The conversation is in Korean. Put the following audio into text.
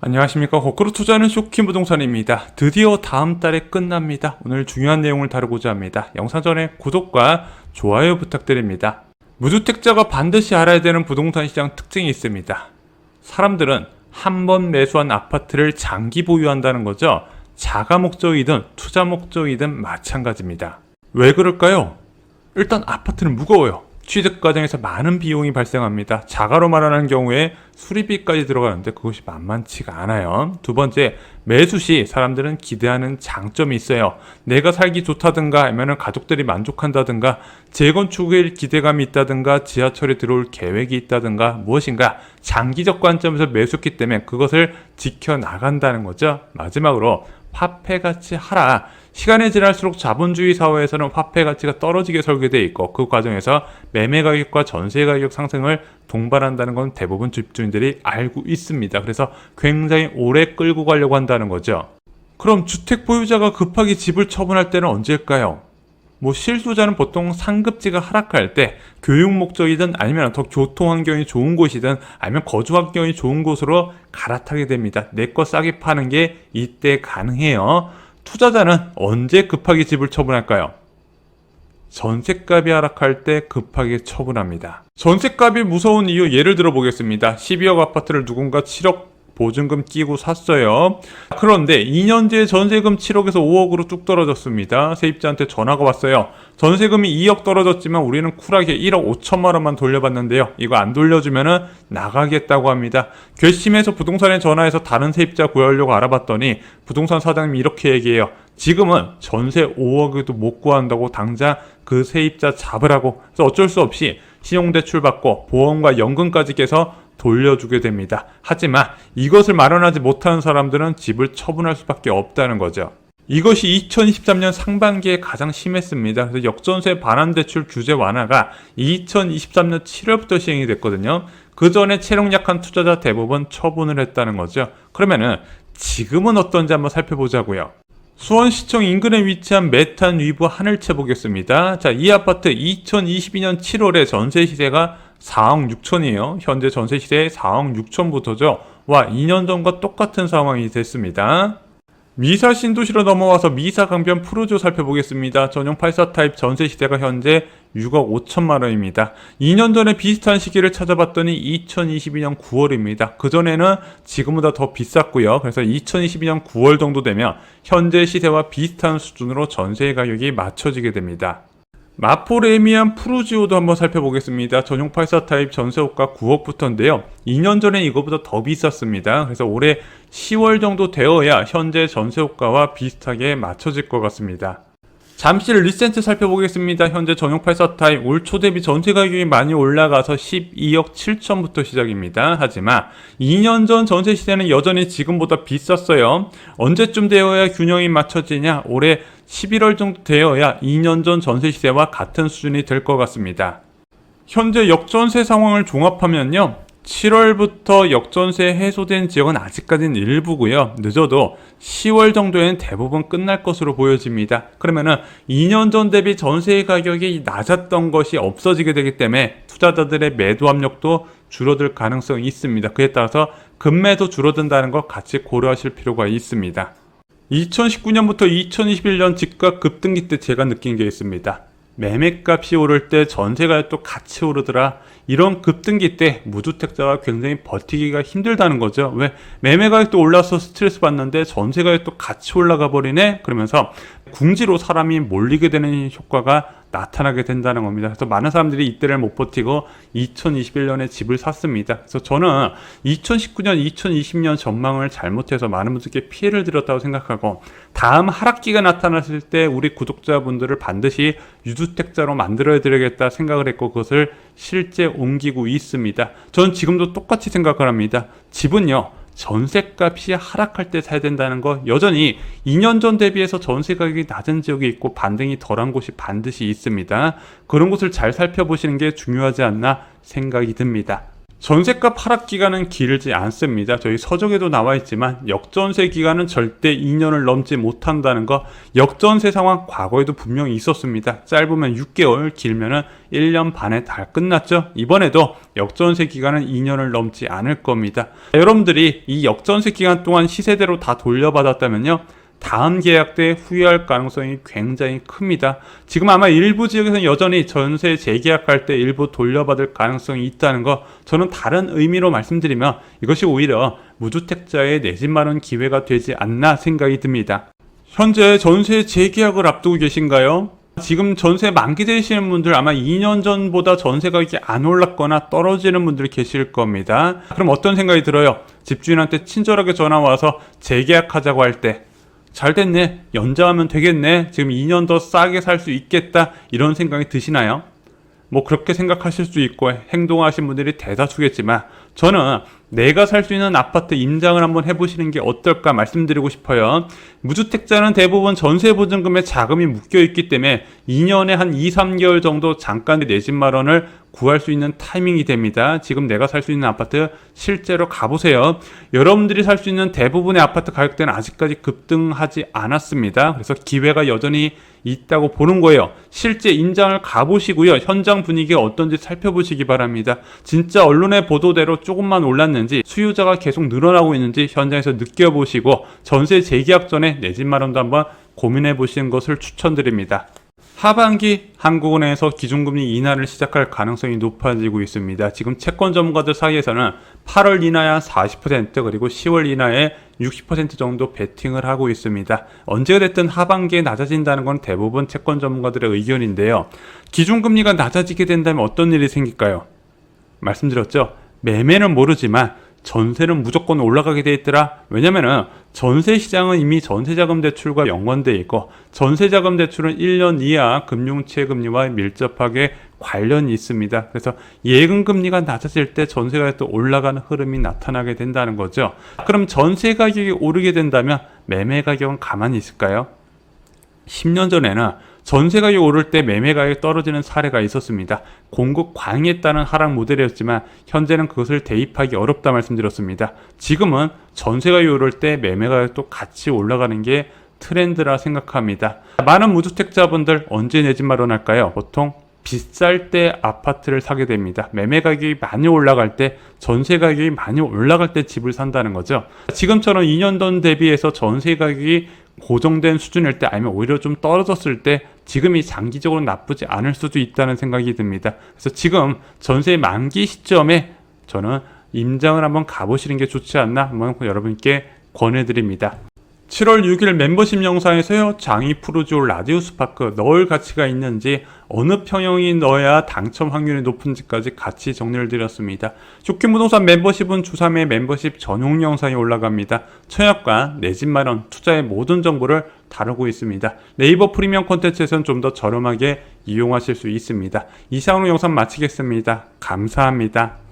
안녕하십니까. 거꾸로 투자하는 쇼킹 부동산입니다. 드디어 다음 달에 끝납니다. 오늘 중요한 내용을 다루고자 합니다. 영상 전에 구독과 좋아요 부탁드립니다. 무주택자가 반드시 알아야 되는 부동산 시장 특징이 있습니다. 사람들은 한 번 매수한 아파트를 장기 보유한다는 거죠. 자가 목적이든 투자 목적이든 마찬가지입니다. 왜 그럴까요? 일단 아파트는 무거워요. 취득 과정에서 많은 비용이 발생합니다. 자가로 마련하는 경우에 수리비까지 들어가는데 그것이 만만치가 않아요. 두 번째, 매수 시 사람들은 기대하는 장점이 있어요. 내가 살기 좋다든가 아니면 가족들이 만족한다든가 재건축에 기대감이 있다든가 지하철에 들어올 계획이 있다든가 무엇인가 장기적 관점에서 매수했기 때문에 그것을 지켜나간다는 거죠. 마지막으로 화폐 가치 하락. 시간이 지날수록 자본주의 사회에서는 화폐 가치가 떨어지게 설계되어 있고 그 과정에서 매매 가격과 전세 가격 상승을 동반한다는 건 대부분 집주인들이 알고 있습니다. 그래서 굉장히 오래 끌고 가려고 한다는 거죠. 그럼 주택 보유자가 급하게 집을 처분할 때는 언제일까요? 실수자는 보통 상급지가 하락할 때 교육 목적이든 아니면 더 교통 환경이 좋은 곳이든 아니면 거주 환경이 좋은 곳으로 갈아타게 됩니다. 내 거 싸게 파는 게 이때 가능해요. 투자자는 언제 급하게 집을 처분할까요? 전셋값이 하락할 때 급하게 처분합니다. 전셋값이 무서운 이유 예를 들어 보겠습니다. 12억 아파트를 누군가 7억 보증금 끼고 샀어요. 그런데 2년 뒤에 전세금 7억에서 5억으로 뚝 떨어졌습니다. 세입자한테 전화가 왔어요. 전세금이 2억 떨어졌지만 우리는 쿨하게 1억 5천만 원만 돌려받는데요. 이거 안 돌려주면은 나가겠다고 합니다. 괘씸해서 부동산에 전화해서 다른 세입자 구하려고 알아봤더니 부동산 사장님이 이렇게 얘기해요. 지금은 전세 5억에도 못 구한다고 당장 그 세입자 잡으라고. 그래서 어쩔 수 없이 신용대출 받고 보험과 연금까지 깨서 돌려주게 됩니다. 하지만 이것을 마련하지 못하는 사람들은 집을 처분할 수밖에 없다는 거죠. 이것이 2023년 상반기에 가장 심했습니다. 그래서 역전세 반환대출 규제 완화가 2023년 7월부터 시행이 됐거든요. 그 전에 체력 약한 투자자 대부분 처분을 했다는 거죠. 그러면은 지금은 어떤지 한번 살펴보자고요. 수원시청 인근에 위치한 메탄 위브 하늘채 보겠습니다. 자, 이 아파트 2022년 7월에 전세 시세가 4억 6천이에요. 현재 전세 시세 4억 6천부터죠. 와, 2년 전과 똑같은 상황이 됐습니다. 미사 신도시로 넘어와서 미사 강변 푸르조 살펴보겠습니다. 전용 84 타입 전세 시세가 현재 6억 5천만 원입니다. 2년 전에 비슷한 시기를 찾아봤더니 2022년 9월입니다. 그전에는 지금보다 더 비쌌고요. 그래서 2022년 9월 정도 되면 현재 시세와 비슷한 수준으로 전세 가격이 맞춰지게 됩니다. 마포레미안 푸르지오도 한번 살펴보겠습니다. 전용 84 타입 전세호가 9억부터인데요. 2년 전에 이거보다 더 비쌌습니다. 그래서 올해 10월 정도 되어야 현재 전세호가와 비슷하게 맞춰질 것 같습니다. 잠시 리센트 살펴보겠습니다. 현재 전용 84 타입 올 초 대비 전세 가격이 많이 올라가서 12억 7천부터 시작입니다. 하지만 2년 전 전세 시세는 여전히 지금보다 비쌌어요. 언제쯤 되어야 균형이 맞춰지냐? 올해 11월 정도 되어야 2년 전 전세 시세와 같은 수준이 될 것 같습니다. 현재 역전세 상황을 종합하면요. 7월부터 역전세 해소된 지역은 아직까지는 일부고요. 늦어도 10월 정도에는 대부분 끝날 것으로 보여집니다. 그러면은 2년 전 대비 전세 가격이 낮았던 것이 없어지게 되기 때문에 투자자들의 매도 압력도 줄어들 가능성이 있습니다. 그에 따라서 급매도 줄어든다는 것 같이 고려하실 필요가 있습니다. 2019년부터 2021년 집값 급등기 때 제가 느낀 게 있습니다. 매매값이 오를 때 전세가격도 같이 오르더라. 이런 급등기 때 무주택자가 굉장히 버티기가 힘들다는 거죠. 왜? 매매가격도 올라서 스트레스 받는데 전세가격도 같이 올라가 버리네? 그러면서 궁지로 사람이 몰리게 되는 효과가 나타나게 된다는 겁니다. 그래서 많은 사람들이 이때를 못 버티고 2021년에 집을 샀습니다. 그래서 저는 2019년, 2020년 전망을 잘못해서 많은 분들께 피해를 드렸다고 생각하고 다음 하락기가 나타났을 때 우리 구독자분들을 반드시 유주택자로 만들어야 되겠다 생각을 했고 그것을 실제 옮기고 있습니다. 저는 지금도 똑같이 생각을 합니다. 집은요. 전세값이 하락할 때 사야 된다는 거 여전히 2년 전 대비해서 전세 가격이 낮은 지역이 있고 반등이 덜한 곳이 반드시 있습니다. 그런 곳을 잘 살펴보시는 게 중요하지 않나 생각이 듭니다. 전세값 하락 기간은 길지 않습니다. 저희 서적에도 나와 있지만 역전세 기간은 절대 2년을 넘지 못한다는 거, 역전세 상황 과거에도 분명히 있었습니다. 짧으면 6개월, 길면은 1년 반에 다 끝났죠. 이번에도 역전세 기간은 2년을 넘지 않을 겁니다. 여러분들이 이 역전세 기간 동안 시세대로 다 돌려받았다면요, 다음 계약 때 후회할 가능성이 굉장히 큽니다. 지금 아마 일부 지역에서는 여전히 전세 재계약할 때 일부 돌려받을 가능성이 있다는 거, 저는 다른 의미로 말씀드리면 이것이 오히려 무주택자의 내 집 마련 기회가 되지 않나 생각이 듭니다. 현재 전세 재계약을 앞두고 계신가요? 지금 전세 만기되시는 분들 아마 2년 전보다 전세 가격이 안 올랐거나 떨어지는 분들이 계실 겁니다. 그럼 어떤 생각이 들어요? 집주인한테 친절하게 전화 와서 재계약하자고 할 때 잘 됐네, 연장하면 되겠네, 지금 2년 더 싸게 살 수 있겠다, 이런 생각이 드시나요? 뭐 그렇게 생각하실 수 있고 행동하신 분들이 대다수겠지만, 저는 내가 살 수 있는 아파트 임장을 한번 해보시는 게 어떨까 말씀드리고 싶어요. 무주택자는 대부분 전세보증금에 자금이 묶여있기 때문에 2년에 한 2, 3개월 정도 잠깐 내 집 마련을 구할 수 있는 타이밍이 됩니다. 지금 내가 살 수 있는 아파트 실제로 가보세요. 여러분들이 살 수 있는 대부분의 아파트 가격대는 아직까지 급등하지 않았습니다. 그래서 기회가 여전히 있다고 보는 거예요. 실제 임장을 가보시고요, 현장 분위기가 어떤지 살펴보시기 바랍니다. 진짜 언론의 보도대로 조금만 올랐는지, 수요자가 계속 늘어나고 있는지 현장에서 느껴보시고 전세 재계약 전에 내 집 마련도 한번 고민해 보시는 것을 추천드립니다. 하반기 한국은행에서 기준금리 인하를 시작할 가능성이 높아지고 있습니다. 지금 채권 전문가들 사이에서는 8월 인하야 40% 그리고 10월 인하에 60% 정도 베팅을 하고 있습니다. 언제가 됐든 하반기에 낮아진다는 건 대부분 채권 전문가들의 의견인데요. 기준금리가 낮아지게 된다면 어떤 일이 생길까요? 말씀드렸죠. 매매는 모르지만 전세는 무조건 올라가게 돼 있더라. 왜냐면은 전세 시장은 이미 전세자금 대출과 연관돼 있고, 전세자금 대출은 1년 이하 금융채 금리와 밀접하게 관련이 있습니다. 그래서 예금 금리가 낮아질 때 전세가 또 올라가는 흐름이 나타나게 된다는 거죠. 그럼 전세 가격이 오르게 된다면 매매 가격은 가만히 있을까요? 10년 전에는 전세 가격이 오를 때 매매 가격이 떨어지는 사례가 있었습니다. 공급 과잉에 따른 하락 모델이었지만 현재는 그것을 대입하기 어렵다 말씀드렸습니다. 지금은 전세 가격이 오를 때 매매 가격도 같이 올라가는 게 트렌드라 생각합니다. 많은 무주택자분들 언제 내 집 마련할까요? 보통 비쌀 때 아파트를 사게 됩니다. 매매 가격이 많이 올라갈 때, 전세 가격이 많이 올라갈 때 집을 산다는 거죠. 지금처럼 2년 전 대비해서 전세 가격이 고정된 수준일 때, 아니면 오히려 좀 떨어졌을 때 지금이 장기적으로 나쁘지 않을 수도 있다는 생각이 듭니다. 그래서 지금 전세 만기 시점에 저는 임장을 한번 가보시는 게 좋지 않나 한번 여러분께 권해드립니다. 7월 6일 멤버십 영상에서요, 장이 푸르지오 라디우스 파크 넣을 가치가 있는지, 어느 평형이 넣어야 당첨 확률이 높은지까지 같이 정리를 드렸습니다. 쇼킹부동산 멤버십은 주3회 멤버십 전용 영상이 올라갑니다. 청약과 내 집 마련, 투자의 모든 정보를 다루고 있습니다. 네이버 프리미엄 콘텐츠에서는 좀 더 저렴하게 이용하실 수 있습니다. 이상으로 영상 마치겠습니다. 감사합니다.